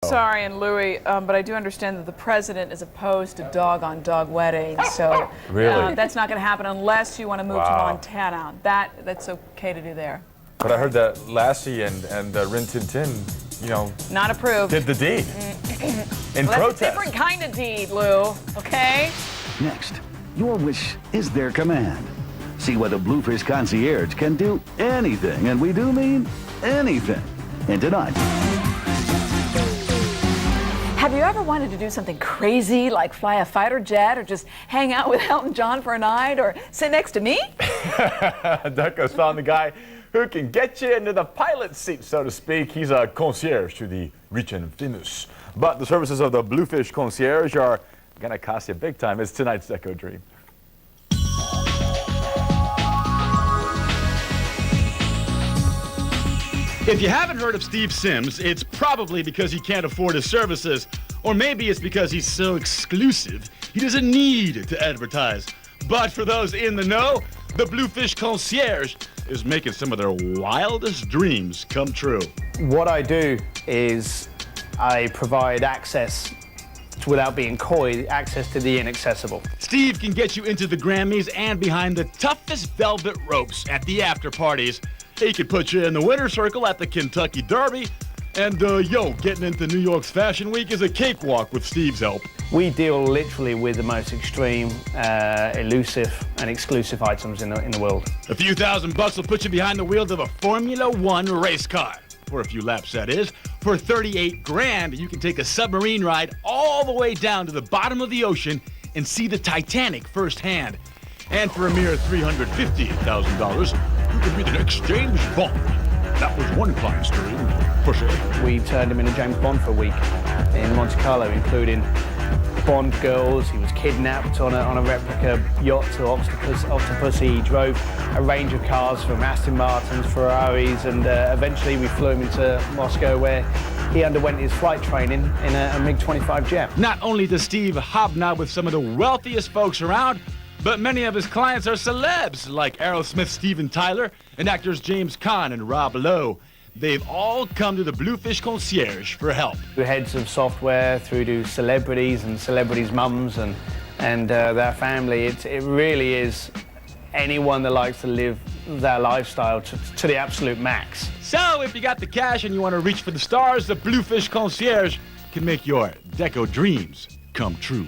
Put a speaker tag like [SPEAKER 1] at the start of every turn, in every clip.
[SPEAKER 1] sorry, and Louis, but I do understand that the president is opposed to dog-on-dog weddings, so
[SPEAKER 2] really?
[SPEAKER 1] That's not going to happen unless you want to move to Montana. That's okay to do there.
[SPEAKER 2] But I heard that Lassie and Rin Tin Tin, you know,
[SPEAKER 1] not approved.
[SPEAKER 2] did the deed in
[SPEAKER 1] well,
[SPEAKER 2] protest.
[SPEAKER 1] That's a different kind of deed, Lou. Okay.
[SPEAKER 3] Next, your wish is their command. See whether Bluefish concierge can do anything, and we do mean anything. And tonight.
[SPEAKER 1] Have you ever wanted to do something crazy like fly a fighter jet or just hang out with Elton John for a night or sit next to me?
[SPEAKER 2] Deco's found the guy who can get you into the pilot seat, so to speak. He's a concierge to the rich and famous. But the services of the Bluefish concierge are going to cost you big time. It's tonight's Deco Dream.
[SPEAKER 4] If you haven't heard of Steve Sims, it's probably because he can't afford his services. Or maybe it's because he's so exclusive, he doesn't need to advertise. But for those in the know, the Bluefish concierge is making some of their wildest dreams come true.
[SPEAKER 5] What I do is I provide access, without being coy, access to the inaccessible.
[SPEAKER 4] Steve can get you into the Grammys and behind the toughest velvet ropes at the after parties. He could put you in the winner's circle at the Kentucky Derby. And getting into New York's Fashion Week is a cakewalk with Steve's help.
[SPEAKER 5] We deal literally with the most extreme, elusive and exclusive items in the world.
[SPEAKER 4] A few $1,000 will put you behind the wheels of a Formula One race car. For a few laps, that is. For 38 grand, you can take a submarine ride all the way down to the bottom of the ocean and see the Titanic firsthand. And for a mere $350,000, you can be the next James Bond. That was one client's dream. Push it.
[SPEAKER 5] We turned him into James Bond for a week in Monte Carlo, including Bond girls. He was kidnapped on a replica yacht to Octopus. He drove a range of cars from Aston Martins, Ferraris, and eventually we flew him into Moscow, where he underwent his flight training in a MiG-25 jet.
[SPEAKER 4] Not only does Steve hobnob with some of the wealthiest folks around, but many of his clients are celebs, like Aerosmith's Steven Tyler and actors James Caan and Rob Lowe. They've all come to the Bluefish concierge for help.
[SPEAKER 5] The heads of software through to celebrities and celebrities' mums and their family. It really is anyone that likes to live their lifestyle to the absolute max.
[SPEAKER 4] So if you got the cash and you want to reach for the stars, the Bluefish concierge can make your Deco dreams come true.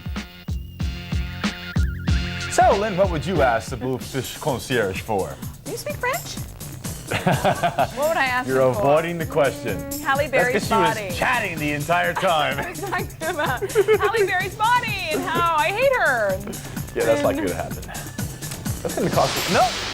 [SPEAKER 2] So, Lynn, what would you ask the Bluefish concierge for?
[SPEAKER 1] Do you speak French? What would I ask
[SPEAKER 2] You're
[SPEAKER 1] him for?
[SPEAKER 2] avoiding the question.
[SPEAKER 1] Halle Berry's
[SPEAKER 2] That's 'cause
[SPEAKER 1] body.
[SPEAKER 2] she was chatting the entire time.
[SPEAKER 1] I was talking about Halle Berry's body and how I hate her.
[SPEAKER 2] Yeah, that's likely to happen. That's going to cost you. No.